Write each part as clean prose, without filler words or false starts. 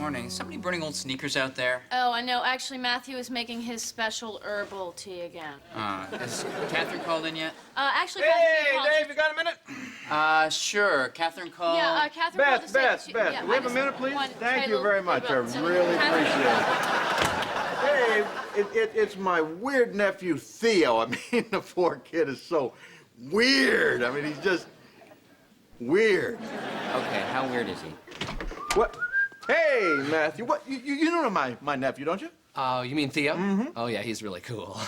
Morning. Is somebody burning old sneakers out there? Oh, I know. Actually, Matthew is making his special herbal tea again. Is Catherine called in yet? Actually, Hey, Catherine Dave, you got a minute? Sure. Catherine called. Yeah, Catherine called to Beth, say Beth, that do we have a minute, please? Thank you very much. I really appreciate it. Dave, it's my weird nephew, Theo. I mean, the poor kid is so weird. I mean, he's just weird. Okay, how weird is he? What? Hey, Matthew, what? You know my nephew, don't you? Oh, you mean Theo? Mm-hmm. Oh, yeah, he's really cool.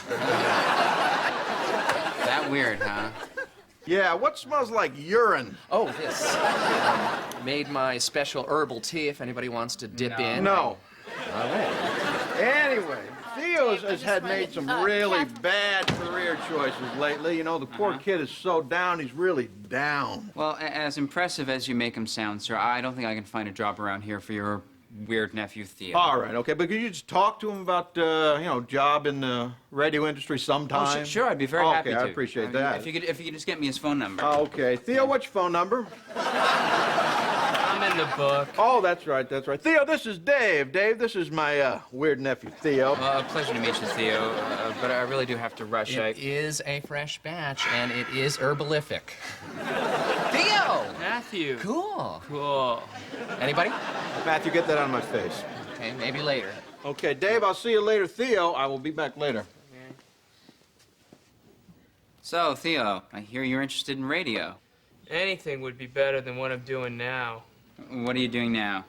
That weird, huh? Yeah, what smells like urine? Oh, this. Made my special herbal tea if anybody wants to dip in. No. All right. Anyway, Theo has just made some wanted- really Catherine- bad career choices lately. You know, the poor kid is so down, he's really down. Well, as impressive as you make him sound, sir, I don't think I can find a job around here for your weird nephew, Theo. All right, okay, but could you just talk to him about, job in the radio industry sometime? Oh, sure, I'd be very happy to. Okay, I appreciate that. If you could just get me his phone number. Okay, Theo, what's your phone number? I'm in the book. Oh, that's right, that's right. Theo, this is Dave. Dave, this is my weird nephew, Theo. Pleasure to meet you, Theo, but I really do have to rush. It is a fresh batch, and it is herbalific. Theo! Matthew. Cool. Cool. Anybody? Matthew, get that out of my face. Okay, maybe later. Okay, Dave, I'll see you later. Theo, I will be back later. So, Theo, I hear you're interested in radio. Anything would be better than what I'm doing now. What are you doing now?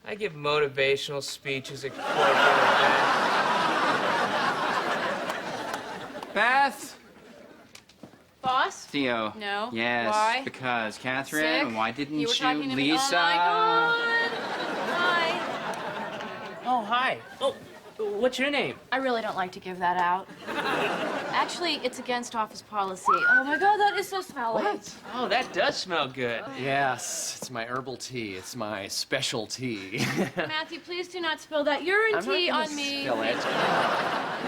I give motivational speeches at corporate events. Beth! Boss? Theo. No. Yes. Why? Because Catherine. Sick? Why didn't You were talking to me. Lisa? Oh, my God. Hi. Oh, hi. Oh, what's your name? I really don't like to give that out. Actually, it's against office policy. Oh, my God, that is so smelly. What? Oh, that does smell good. Yes, it's my herbal tea. It's my special tea. Matthew, please do not spill that urine I'm tea not on gonna me. spill it.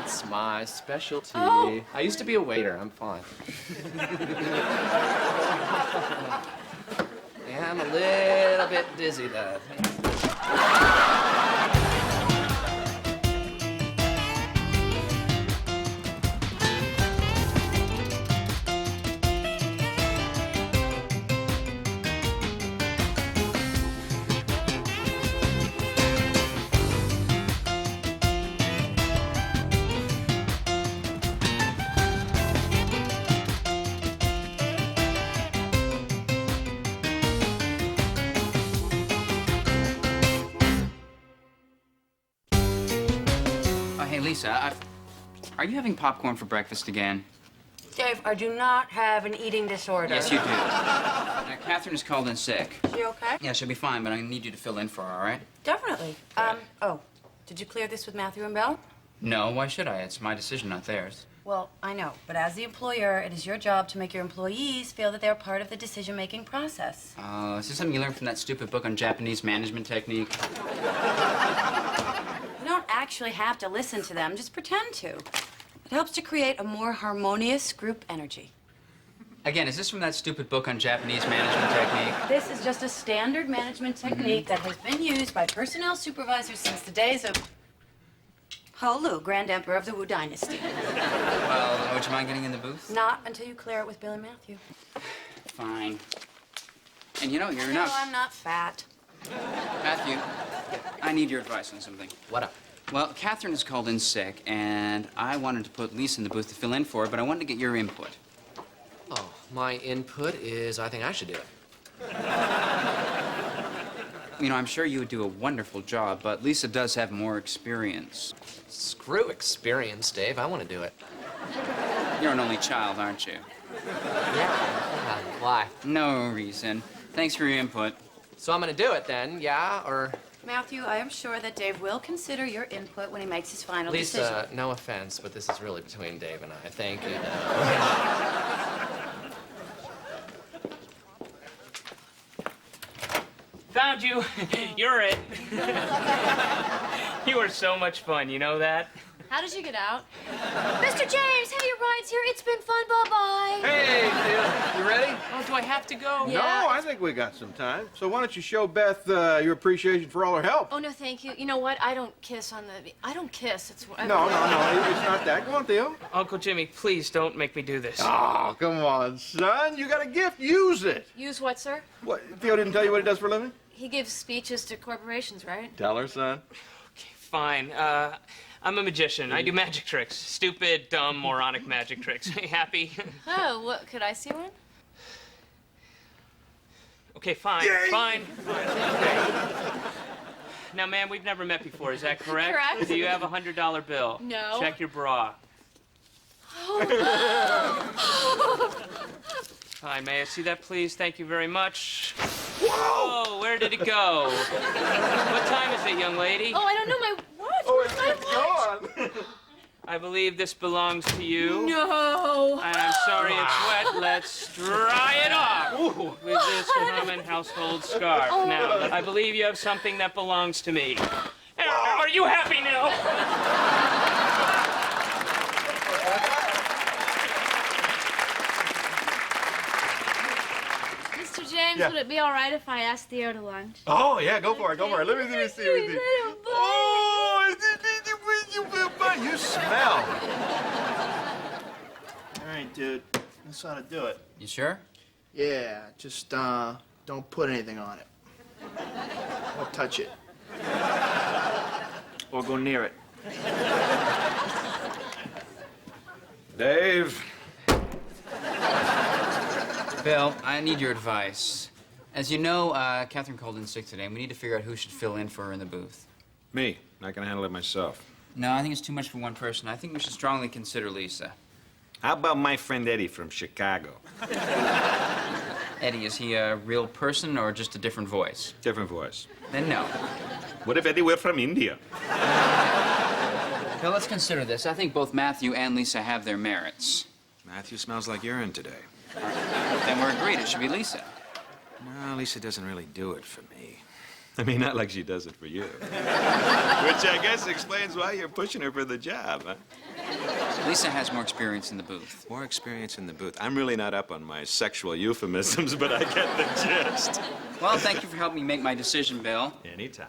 It's my specialty. Oh. I used to be a waiter. I'm fine. Yeah, I'm a little bit dizzy, though. Hey, Lisa, are you having popcorn for breakfast again? Dave, I do not have an eating disorder. Yes, you do. Catherine is called in sick. Is she okay? Yeah, she'll be fine, but I need you to fill in for her, all right? Definitely. Did you clear this with Matthew and Belle? No, why should I? It's my decision, not theirs. Well, I know, but as the employer, it is your job to make your employees feel that they're part of the decision-making process. Is this something you learned from that stupid book on Japanese management technique? You don't actually have to listen to them, just pretend to. It helps to create a more harmonious group energy. Again, is this from that stupid book on Japanese management technique? This is just a standard management technique that has been used by personnel supervisors since the days of Ho Lu, Grand Emperor of the Wu Dynasty. Well, would you mind getting in the booth? Not until you clear it with Bill and Matthew. Fine. And you know, you're No, not... I'm not fat. Matthew, I need your advice on something. What up? Well, Catherine is called in sick, and I wanted to put Lisa in the booth to fill in for her, but I wanted to get your input. Oh, my input is I think I should do it. You know, I'm sure you would do a wonderful job, but Lisa does have more experience. Screw experience, Dave. I want to do it. You're an only child, aren't you? Yeah. Why? No reason. Thanks for your input. So I'm going to do it then, yeah? Or... Matthew, I am sure that Dave will consider your input when he makes his final decision. Lisa, no offense, but this is really between Dave and I. Thank you. Found you. You're it. You were so much fun, you know that? How did you get out? Mr. James, hey, your ride's here. It's been fun. Bye-bye. Hey, Phil, you ready? Oh, do I have to go? Yeah. No, I think we got some time. So why don't you show Beth your appreciation for all her help? Oh, no, thank you. You know what? I don't kiss on the... I don't kiss. It's... No, it's not that. Come on, Theo. Uncle Jimmy, please don't make me do this. Oh, come on, son. You got a gift. Use it. Use what, sir? What, Theo didn't tell you what he does for a living? He gives speeches to corporations, right? Tell her, son. Fine. I'm a magician. I do magic tricks. Stupid, dumb, moronic magic tricks. Happy? Oh, what? Could I see one? Okay, fine. Yay! Fine. Okay. Now, ma'am, we've never met before. Is that correct? Correct. Do you have a $100 bill? No. Check your bra. Fine. May I see that, please? Thank you very much. Whoa! Oh, where did it go? What time is it, young lady? Oh, I don't know my watch. Oh, Where's my watch? gone. I believe this belongs to you. No. I'm sorry it's wet. Let's dry it off with this common household scarf. Now, I believe you have something that belongs to me. Are you happy now? Mr. James, Yeah. would it be all right if I asked Theo to lunch? Oh, yeah, go for it, go for it. Let me see. Oh, you smell. All right, dude. This ought to do it. You sure? Yeah, just don't put anything on it. Or touch it. Or go near it. Dave. Bill, I need your advice. As you know, Catherine called in sick today, and we need to figure out who should fill in for her in the booth. Me. Not gonna handle it myself. No, I think it's too much for one person. I think we should strongly consider Lisa. How about my friend Eddie from Chicago? Eddie, is he a real person or just a different voice? Different voice. Then no. What if Eddie were from India? Bill, let's consider this. I think both Matthew and Lisa have their merits. Matthew smells like urine today. Then we're agreed. It should be Lisa. No, Lisa doesn't really do it for me. I mean, not like she does it for you. Which I guess explains why you're pushing her for the job, huh? Lisa has more experience in the booth. More experience in the booth. I'm really not up on my sexual euphemisms, but I get the gist. Well, thank you for helping me make my decision, Bill. Anytime.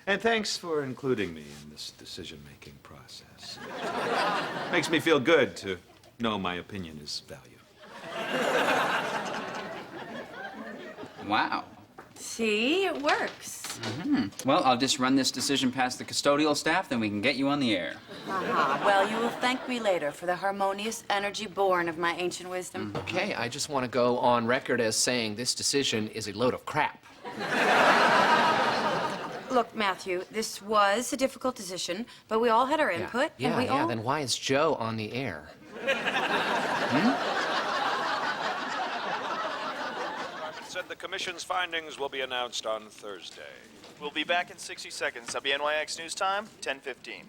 And thanks for including me in this decision-making process. Makes me feel good to know my opinion is valued. Wow. See, it works. Well, I'll just run this decision past the custodial staff, then we can get you on the air. Well, you will thank me later for the harmonious energy born of my ancient wisdom. Okay, I just want to go on record as saying this decision is a load of crap. Look, Matthew, this was a difficult decision, but we all had our input, and we all... Then why is Joe on the air? Said the commission's findings will be announced on Thursday. We'll be back in 60 seconds. WNYX News Time, 10:15.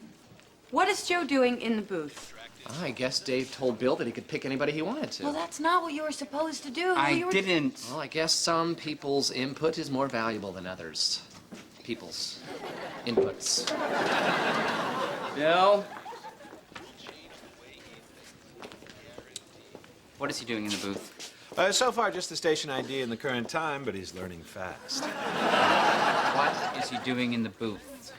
What is Joe doing in the booth? I guess Dave told Bill that he could pick anybody he wanted to. Well, that's not what you were supposed to do. I You were- didn't. Well, I guess some people's input is more valuable than others. People's inputs. Bill? What is he doing in the booth? So far, just the station ID in the current time, but he's learning fast. What is he doing in the booth?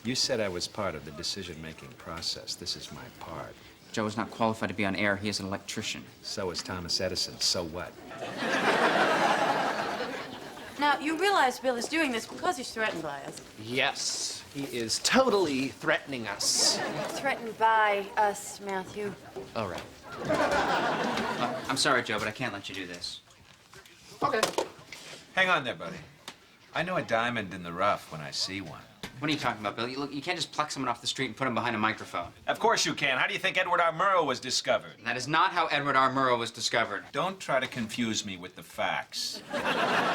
You said I was part of the decision-making process. This is my part. Joe is not qualified to be on air. He is an electrician. So is Thomas Edison. So what? Now, you realize Bill is doing this because he's threatened by us. Yes, he is totally threatening us. Threatened by us, Matthew. All right. I'm sorry, Joe, but I can't let you do this. Okay. Hang on there, buddy. I know a diamond in the rough when I see one. What are you talking about, Bill? You can't just pluck someone off the street and put him behind a microphone. Of course you can. How do you think Edward R. Murrow was discovered? That is not how Edward R. Murrow was discovered. Don't try to confuse me with the facts.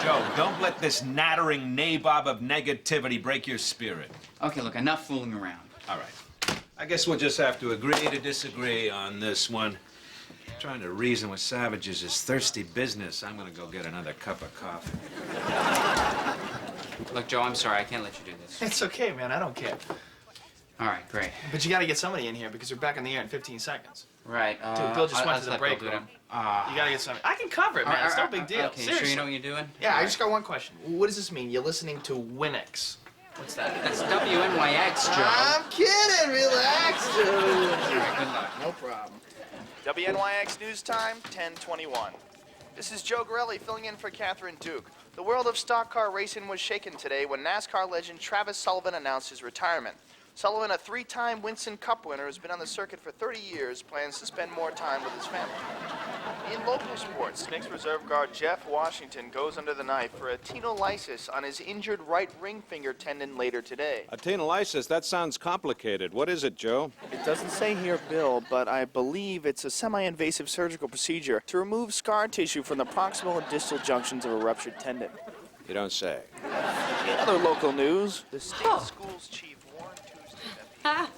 Joe, don't let this nattering nabob of negativity break your spirit. Okay, look, enough fooling around. All right. I guess we'll just have to agree to disagree on this one. Trying to reason with savages is thirsty business. I'm gonna go get another cup of coffee. Look, Joe, I'm sorry. I can't let you do this. It's okay, man. I don't care. All right, great. But you gotta get somebody in here because we're back on the air in 15 seconds. Right. Dude, Bill just went let's to the let break Bill do room. it. You gotta get somebody. I can cover it, man. It's no big deal. Okay, Seriously. sure you know what you're doing? Yeah, I just got one question. What does this mean? You're listening to Winx. What's that? That's WNYX, Joe. I'm kidding. Relax, dude. All right, good luck. No problem. WNYX News Time, 10:21. This is Joe Gorelli filling in for Catherine Duke. The world of stock car racing was shaken today when NASCAR legend Travis Sullivan announced his retirement. Sullivan, a three-time Winston Cup winner who's been on the circuit for 30 years, plans to spend more time with his family. In local sports, Knicks reserve guard Jeff Washington goes under the knife for a tenolysis on his injured right ring finger tendon later today. A tenolysis, that sounds complicated. What is it, Joe? It doesn't say here, Bill, but I believe it's a semi-invasive surgical procedure to remove scar tissue from the proximal and distal junctions of a ruptured tendon. You don't say. In other local news, The state schools chief warned Tuesday that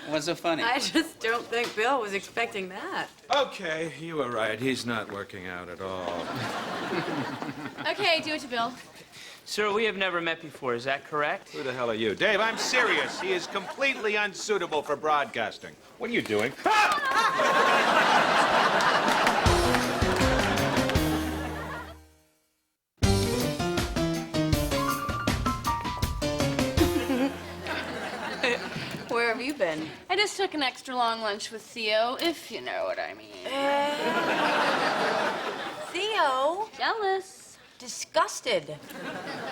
What's so funny? I just don't think Bill was expecting that. Okay, you were right. He's not working out at all. Okay, do it to Bill. Sir, we have never met before. Is that correct? Who the hell are you? Dave, I'm serious. He is completely unsuitable for broadcasting. What are you doing? Where have you been? I just took an extra long lunch with Theo, if you know what I mean. Theo? Jealous. Disgusted.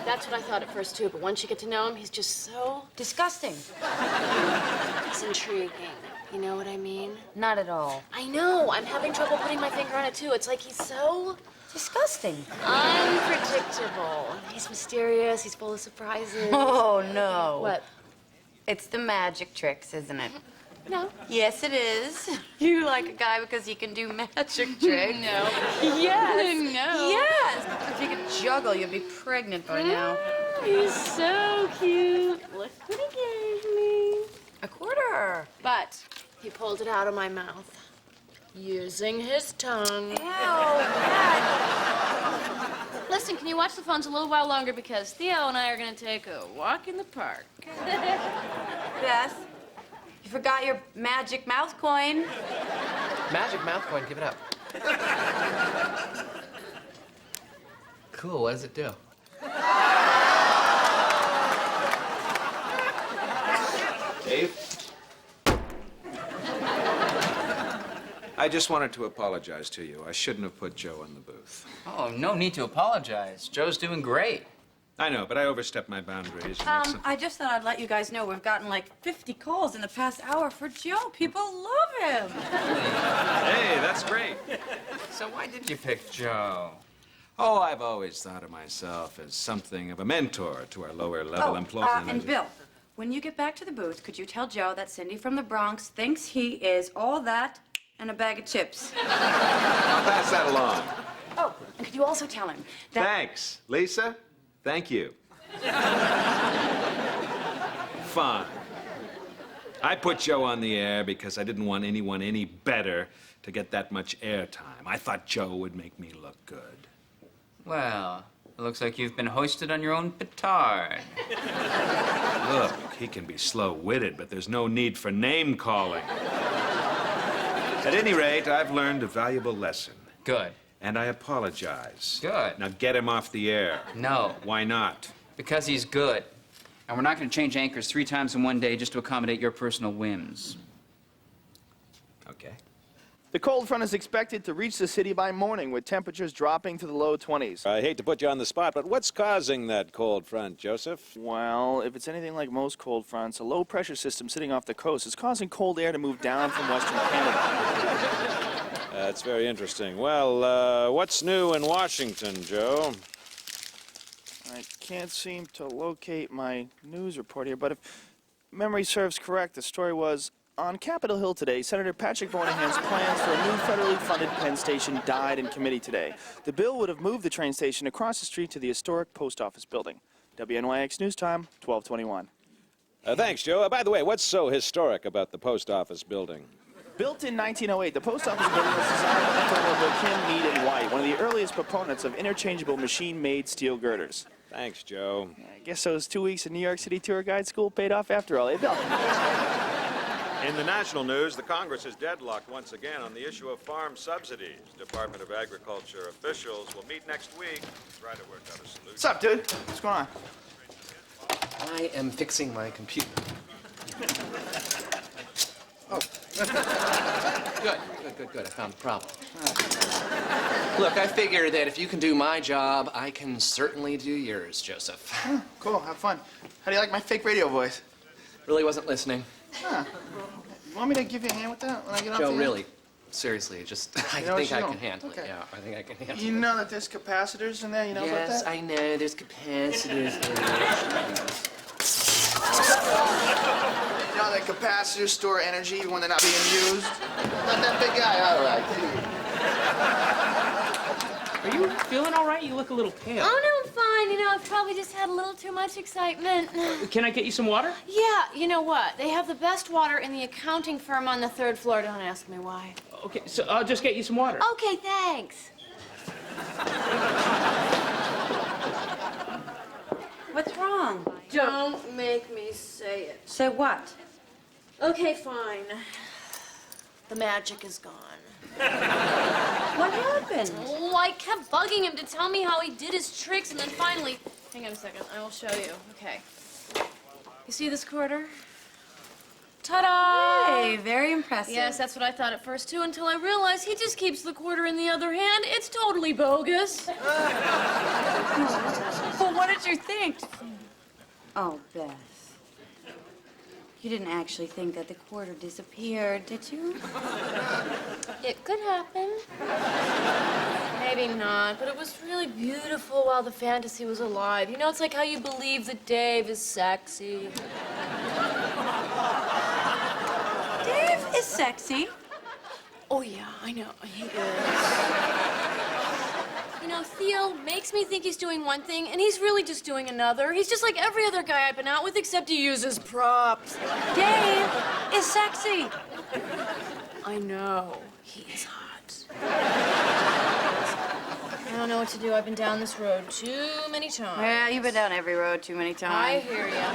That's what I thought at first, too, but once you get to know him, he's just so... Disgusting. He's intriguing. You know what I mean? Not at all. I know. I'm having trouble putting my finger on it, too. It's like he's so... Disgusting. unpredictable. He's mysterious. He's full of surprises. Oh, no. What? It's the magic tricks, isn't it? No. Yes, it is. You like a guy because he can do magic tricks. No. Yes. No. Yes. If you could juggle, you'd be pregnant by now. He's so cute. Look what he gave me. A quarter. But he pulled it out of my mouth using his tongue. Listen, can you watch the phones a little while longer because Theo and I are going to take a walk in the park. Beth, you forgot your magic mouth coin. Magic mouth coin, give it up. Cool, what does it do? Dave? I just wanted to apologize to you. I shouldn't have put Joe in the booth. Oh, no need to apologize. Joe's doing great. I know, but I overstepped my boundaries. I just thought I'd let you guys know we've gotten like 50 calls in the past hour for Joe. People love him. Hey, that's great. So why did you pick Joe? Oh, I've always thought of myself as something of a mentor to our lower level employees. And Bill, when you get back to the booth, could you tell Joe that Cindy from the Bronx thinks he is all that and a bag of chips? I'll pass that along. Oh, and could you also tell him that... Thanks. Lisa, thank you. Fine. I put Joe on the air because I didn't want anyone any better to get that much airtime. I thought Joe would make me look good. Well, it looks like you've been hoisted on your own petard. Look, he can be slow-witted, but there's no need for name-calling. At any rate, I've learned a valuable lesson. Good. And I apologize. Good. Now get him off the air. No. Why not? Because he's good. And we're not going to change anchors 3 times in one day just to accommodate your personal whims. Okay. the cold front is expected to reach the city by morning, with temperatures dropping to the low 20s. I hate to put you on the spot, but what's causing that cold front, Joseph? Well, if it's anything like most cold fronts, a low-pressure system sitting off the coast is causing cold air to move down from western Canada. That's very interesting. Well, what's new in Washington, Joe? I can't seem to locate my news report here, but if memory serves correct, the story was, on Capitol Hill today, Senator Patrick Moynihan's plans for a new federally funded Penn Station died in committee today. The bill would have moved the train station across the street to the historic post office building. WNYX News Time, 1221. Thanks, Joe. By the way, what's so historic about the post office building? Built in 1908, the post office building was designed by Honorable Kim Mead and White, one of the earliest proponents of interchangeable machine-made steel girders. Thanks, Joe. I guess those 2 weeks in New York City tour guide school paid off after all, eh, Bill? In the national news, the Congress is deadlocked once again on the issue of farm subsidies. Department of Agriculture officials will meet next week to try to work out a solution. What's up, dude? What's going on? I am fixing my computer. Oh. Good. I found the problem. Look, I figure that if you can do my job, I can certainly do yours, Joseph. Cool, have fun. How do you like my fake radio voice? Really wasn't listening. Huh. You want me to give you a hand with that when I get off Joe, the air? really. Seriously, just, I You know what think you I don't? can handle Okay. it. Yeah, I think I can handle it. You know that there's capacitors in there? You know about Yes, that? I know. There's capacitors in You know that capacitors store energy even when they're not being used? Not that big guy, all right. Are you feeling all right? You look a little pale. Oh, no, I'm fine. You know, I've probably just had a little too much excitement. Can I get you some water? Yeah, you know what? They have the best water in the accounting firm on the 3rd floor. Don't ask me why. Okay, so I'll just get you some water. Okay, thanks. What's wrong? Don't make me say it. Say what? Okay, fine. The magic is gone. What happened? Oh, I kept bugging him to tell me how he did his tricks, and then finally... Hang on a second. I will show you. Okay. You see this quarter? Ta-da! Hey, very impressive. Yes, that's what I thought at first, too, until I realized he just keeps the quarter in the other hand. It's totally bogus. Well, what did you think? Oh, Beth. You didn't actually think that the quarter disappeared, did you? It could happen. Maybe not, but it was really beautiful while the fantasy was alive. You know, it's like how you believe that Dave is sexy. Dave is sexy. Oh, yeah, I know. He is. You know, Theo makes me think he's doing one thing, and he's really just doing another. He's just like every other guy I've been out with, except he uses props. Dave is sexy. I know. He is hot. I don't know what to do. I've been down this road too many times. Well, you've been down every road too many I times. hear ya.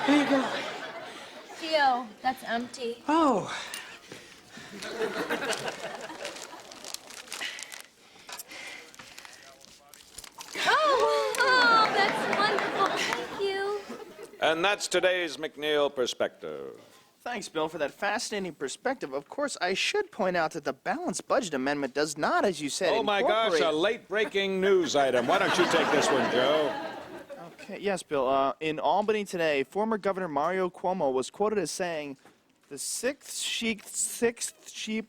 Here you go. Theo, that's empty. Oh. Oh, that's wonderful. Thank you. And that's today's McNeil Perspective. Thanks, Bill, for that fascinating perspective. Of course, I should point out that the balanced budget amendment does not, as you said, Oh, my gosh, a late-breaking news item. Why don't you take this one, Joe? Okay, yes, Bill. In Albany today, former Governor Mario Cuomo was quoted as saying, "The sixth sheep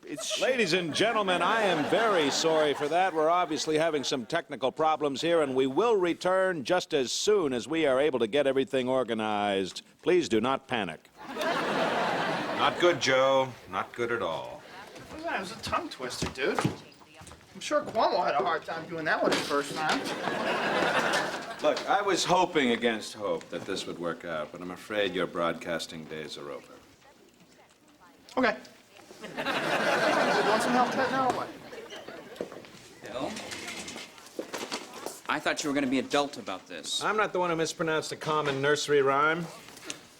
is..." Ladies and gentlemen, I am very sorry for that. We're obviously having some technical problems here, and we will return just as soon as we are able to get everything organized. Please do not panic. Not good, Joe. Not good at all. Oh, yeah, it was a tongue twister, dude. I'm sure Cuomo had a hard time doing that one his first time. Look, I was hoping against hope that this would work out, but I'm afraid your broadcasting days are over. Okay. You want some help with that now or what? Bill? I thought you were going to be adult about this. I'm not the one who mispronounced a common nursery rhyme.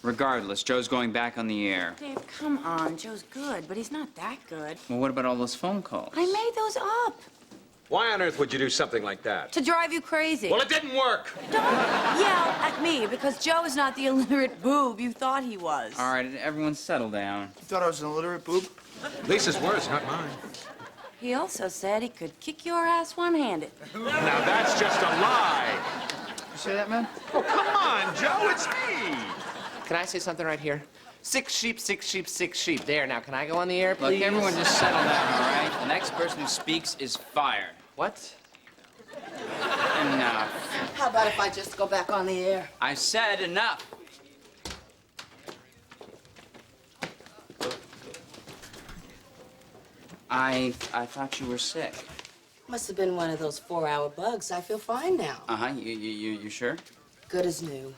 Regardless, Joe's going back on the air. Dave, come on. Joe's good, but he's not that good. Well, what about all those phone calls? I made those up Why on earth would you do something like that? to drive you crazy. Well, it didn't work. Don't yell at me, because Joe is not the illiterate boob you thought he was. All right, everyone settle down. You thought I was an illiterate boob? Lisa's words, not mine. He also said he could kick your ass one-handed. Now, that's just a lie. You say that, man? Oh, come on, Joe, it's me. Can I say something right here? 6 sheep, 6 sheep, 6 sheep. There, now, can I go on the air, please? Look, everyone just settle down, all right? The next person who speaks is fired. What? Enough. How about if I just go back on the air? I said enough. I thought you were sick. Must have been one of those 4-hour bugs. I feel fine now. Uh-huh, you sure? Good as new.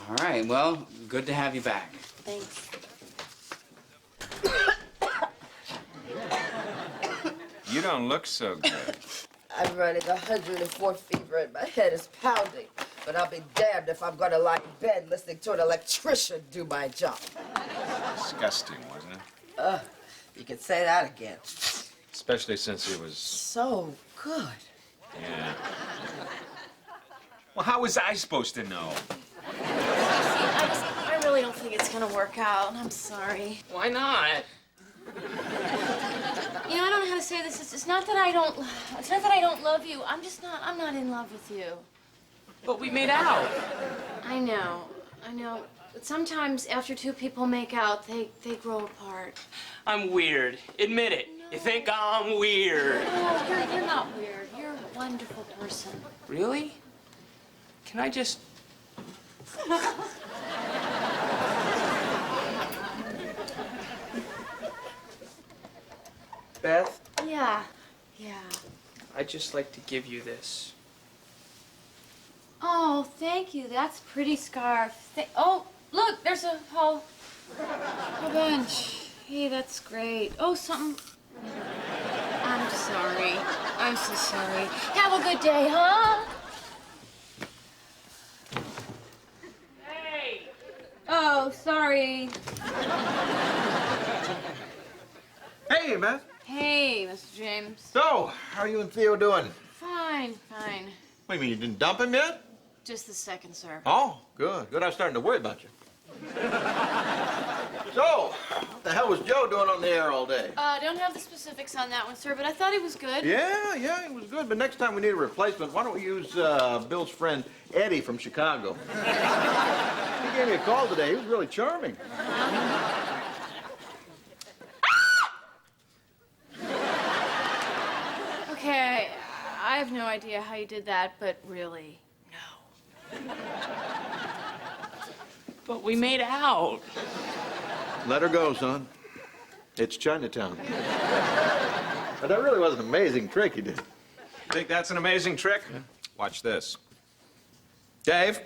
All right, well, good to have you back. Thanks. You don't look so good. I'm running 104 fever and my head is pounding. But I'll be damned if I'm going to lie in bed listening to an electrician do my job. Disgusting, wasn't it? You can say that again. Especially since it was... So good. Yeah. Well, how was I supposed to know? I really don't think it's gonna work out. I'm sorry. Why not? You know, I don't know how to say this. It's not that I don't love you. I'm not in love with you. But we made out. I know. But sometimes after two people make out, they grow apart. I'm weird. Admit it. No. You think I'm weird. No, you're not weird. You're a wonderful person. Really? Can I just... Beth? Yeah. I'd just like to give you this. Oh, thank you. That's a pretty scarf. Oh, look, there's a whole bunch. Hey, that's great. Oh, something. I'm sorry. I'm so sorry. Have a good day, huh? Hey! Oh, sorry. Hey, Beth. Hey, Mr. James. So, how are you and Theo doing? Fine. What do you mean, you didn't dump him yet? Just the second, sir. Oh, good. Good, I was starting to worry about you. So, what the hell was Joe doing on the air all day? Don't have the specifics on that one, sir, but I thought he was good. Yeah, he was good, but next time we need a replacement, why don't we use Bill's friend Eddie from Chicago? He gave me a call today. He was really charming. Okay, I have no idea how you did that, but really, no. But we made out. Let her go, son. It's Chinatown. But that really was an amazing trick he did. Think that's an amazing trick? Watch this. Dave?